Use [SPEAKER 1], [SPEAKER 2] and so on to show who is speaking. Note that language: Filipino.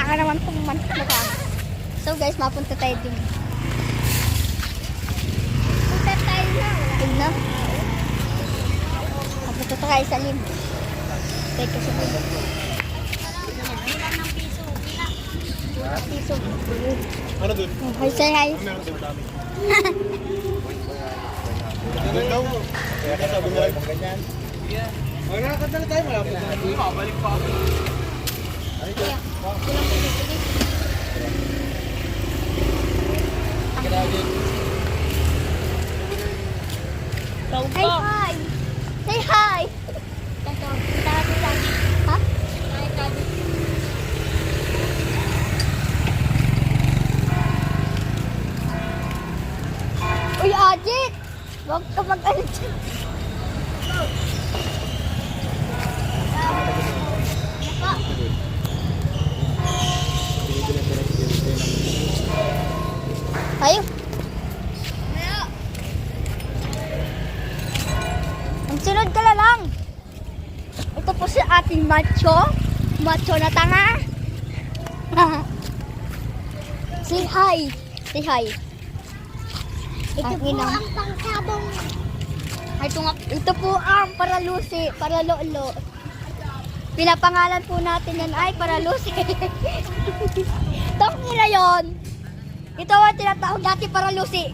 [SPEAKER 1] ka naman pumunta ka. So guys, mapunta tayo dun. Punta tayo na. Wala na. Mapunta tayo sa lim. Tayo ka sa lim. Ilan ng piso? Ilan? Piso.
[SPEAKER 2] Ano dun?
[SPEAKER 1] Hi, say hi.
[SPEAKER 2] Meron din dami. Ganun daw. Kaya ka sabi nila yung ganyan. Ay, nakakadala tayo. Malapit na. Balik pa ako. Ano ito?
[SPEAKER 1] Hi, hi. Say hi. Ha? Uy, Ajit! Huwag ka mag-alit dyan. Tayo. Ang sunod ka na lang. Ito po si ating macho. Macho na tanga. Say hi. Say hi. Ito po ang pangkabong. Ito po ang Paralusi, Paralolo. Pinapangalan po natin yan ay Paralusi. Tong nila yon. Ito ang tinatawag dati Paralusi.